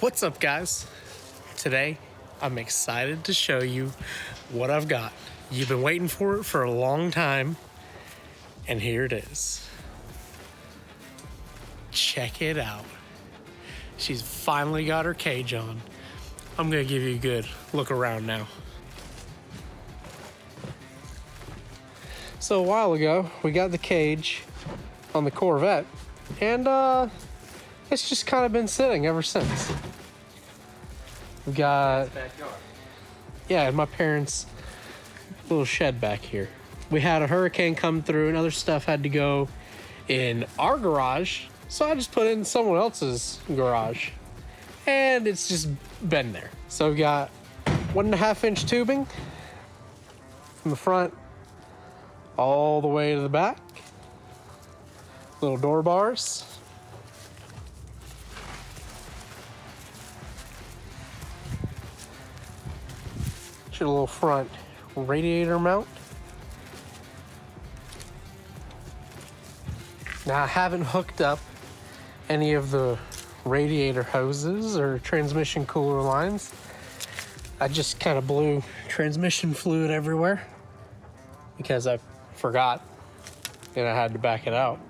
What's up, guys? Today I'm excited to show you what I've got. You've been waiting for it for a long time, and here it is. Check it out. She's finally got her cage on. I'm gonna give you a good look around now. So a while ago, we got the cage on the Corvette, and it's just kind of been sitting ever since. We got, yeah, my parents' little shed back here. We had a hurricane come through and other stuff had to go in our garage, so I just put it in someone else's garage, and it's just been there. So we got 1.5 inch tubing from the front all the way to the back, little door bars. A little front radiator mount. Now I haven't hooked up any of the radiator hoses or transmission cooler lines. I just kind of blew transmission fluid everywhere because I forgot and I had to back it out.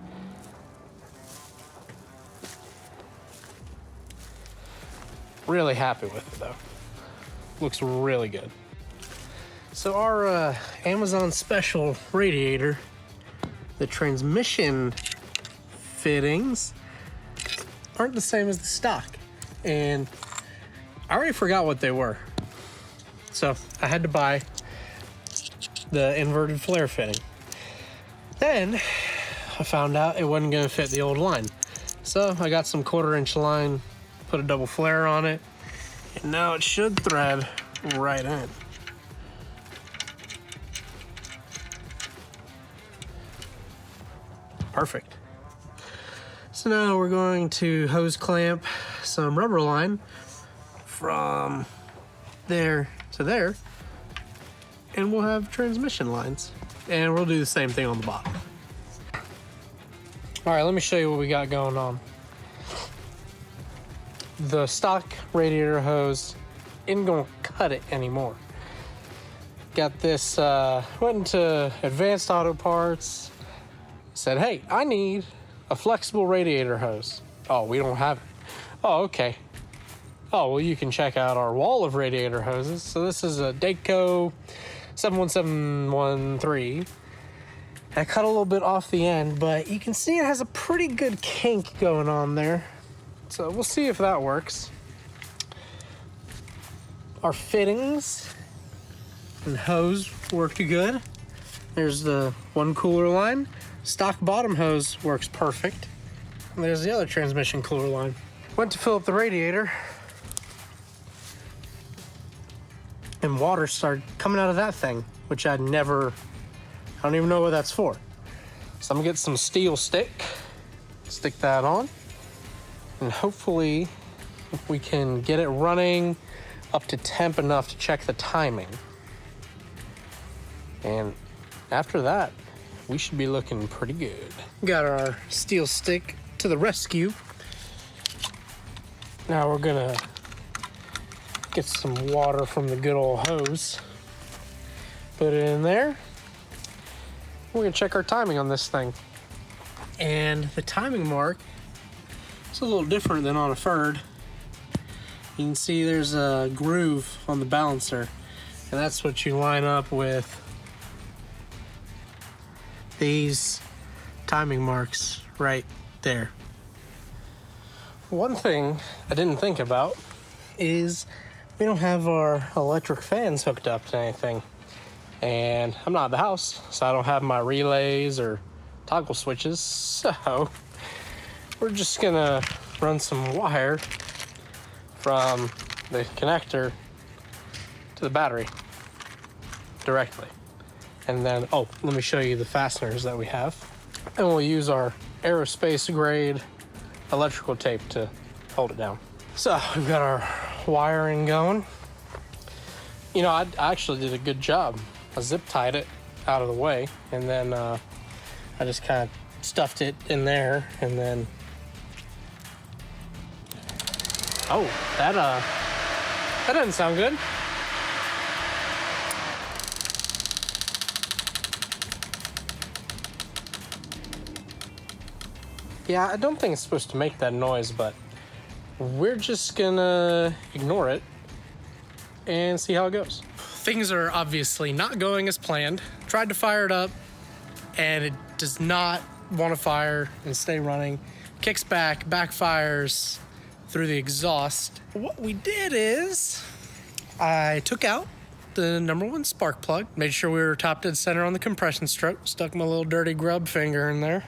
Really happy with it though. Looks really good. So our Amazon special radiator, the transmission fittings aren't the same as the stock. And I already forgot what they were. So I had to buy the inverted flare fitting. Then I found out it wasn't gonna fit the old line. So I got some 1/4 inch line, put a double flare on it, and now it should thread right in. Perfect. So now we're going to hose clamp some rubber line from there to there, and we'll have transmission lines. And we'll do the same thing on the bottom. All right, let me show you what we got going on. The stock radiator hose isn't gonna cut it anymore. Got this, went into Advanced Auto Parts, said, hey, I need a flexible radiator hose. Oh, we don't have it. Oh, okay. Oh, well, you can check out our wall of radiator hoses. So this is a Daco 71713. I cut a little bit off the end, but you can see it has a pretty good kink going on there. So we'll see if that works. Our fittings and hose worked good. There's the one cooler line. Stock bottom hose works perfect. And there's the other transmission cooler line. Went to fill up the radiator, and water started coming out of that thing, which I don't even know what that's for. So I'm gonna get some steel stick, stick that on, and hopefully we can get it running up to temp enough to check the timing. And after that, we should be looking pretty good. Got our steel stick to the rescue. Now we're gonna get some water from the good old hose, put it in there. We're gonna check our timing on this thing. And the timing mark is a little different than on a Ferd. You can see there's a groove on the balancer, and that's what you line up with these timing marks right there. One thing I didn't think about is we don't have our electric fans hooked up to anything. And I'm not at the house, so I don't have my relays or toggle switches. So we're just gonna run some wire from the connector to the battery directly. And then, oh, let me show you the fasteners that we have. And we'll use our aerospace grade electrical tape to hold it down. So we've got our wiring going. You know, I actually did a good job. I zip tied it out of the way, and then I just kind of stuffed it in there, and then Oh, that doesn't sound good. Yeah, I don't think it's supposed to make that noise, but we're just gonna ignore it and see how it goes. Things are obviously not going as planned. Tried to fire it up and it does not want to fire and stay running. Kicks back, backfires through the exhaust. What we did is I took out the #1 spark plug, made sure we were top dead center on the compression strip, stuck my little dirty grub finger in there,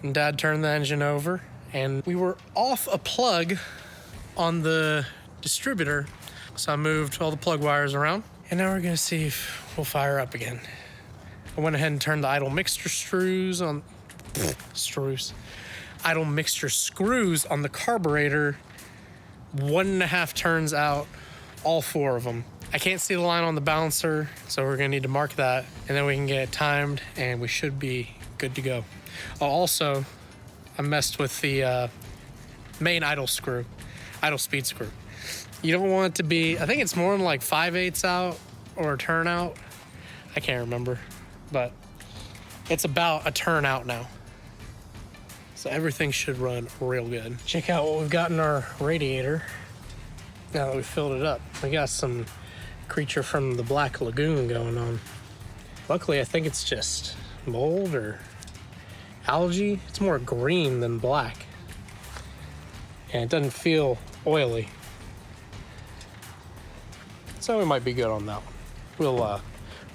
and Dad turned the engine over, and we were off a plug on the distributor, so I moved all the plug wires around, and now we're gonna see if we'll fire up again. I went ahead and turned the idle mixture screws on idle mixture screws on the carburetor 1.5 turns out, all 4 of them. I can't see the line on the balancer, so we're gonna need to mark that, and then we can get it timed, and we should be good to go. Also, I messed with the main idle speed screw. You don't want it to be, I think it's more than like 5/8 out or a turn out. I can't remember, but it's about a turn out now. So everything should run real good. Check out what we've got in our radiator. Now that we've filled it up, we got some creature from the Black Lagoon going on. Luckily, I think it's just mold or algae. It's more green than black. And it doesn't feel oily. So we might be good on that one. We'll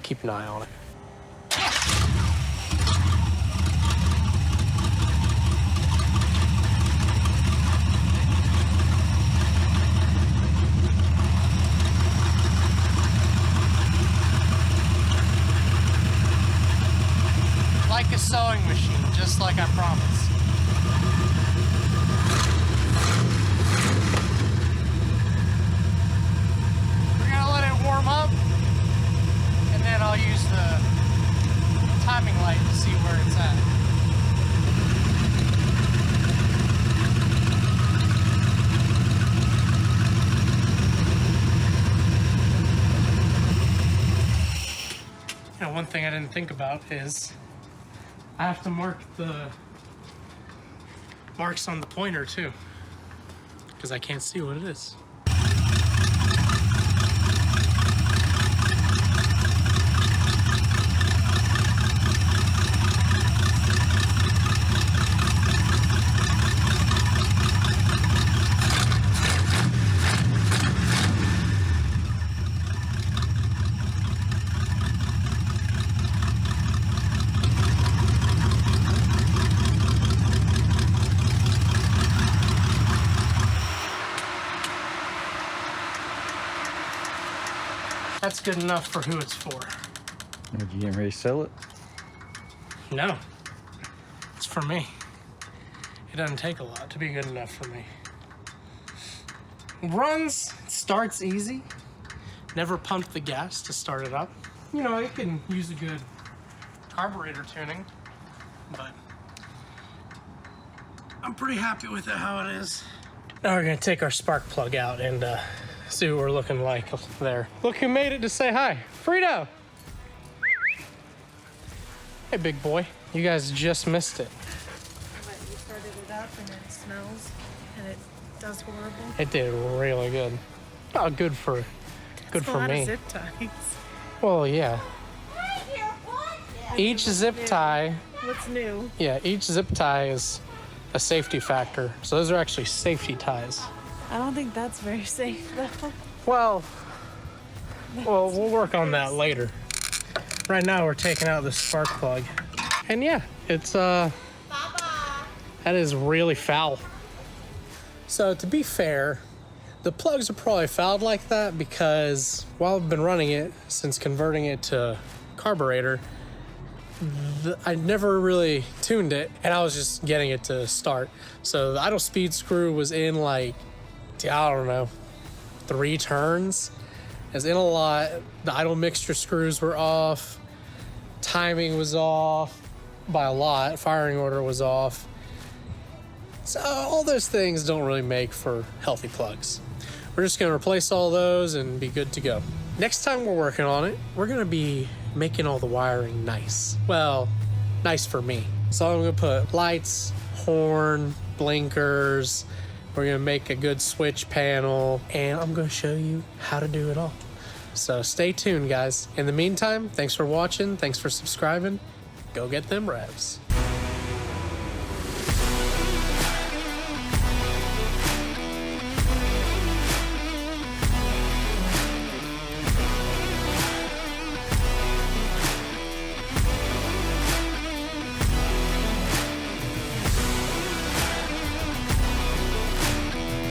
keep an eye on it. Like a sewing machine, just like I promised. We're gonna let it warm up, and then I'll use the timing light to see where it's at. You know, one thing I didn't think about is I have to mark the marks on the pointer too, because I can't see what it is. That's good enough for who it's for. Are you getting ready to sell it? No, it's for me. It doesn't take a lot to be good enough for me. It runs, it starts easy. Never pumped the gas to start it up. You know, it can use a good carburetor tuning, but I'm pretty happy with it how it is. Now we're gonna take our spark plug out and see what we're looking like there. Look who made it to say hi. Frito! Hey, big boy. You guys just missed it. But you started it up and it smells and it does horrible. It did really good. Oh, good for That's a lot me. of zip ties. Well, yeah. Each zip tie, What's new? yeah, each zip tie is a safety factor. So those are actually safety ties. I don't think that's very safe though. Well, we'll work on that later. Right now we're taking out the spark plug. And yeah, it's that is really foul. So to be fair, the plugs are probably fouled like that because while I've been running it since converting it to carburetor, I never really tuned it and I was just getting it to start. So the idle speed screw was in like, I don't know, 3 turns. It was in a lot. The idle mixture screws were off. Timing was off by a lot. Firing order was off. So all those things don't really make for healthy plugs. We're just gonna replace all those and be good to go. Next time we're working on it, we're gonna be making all the wiring nice. Well, nice for me. So I'm gonna put lights, horn, blinkers. We're gonna make a good switch panel, and I'm gonna show you how to do it all. So stay tuned, guys. In the meantime, thanks for watching. Thanks for subscribing. Go get them revs.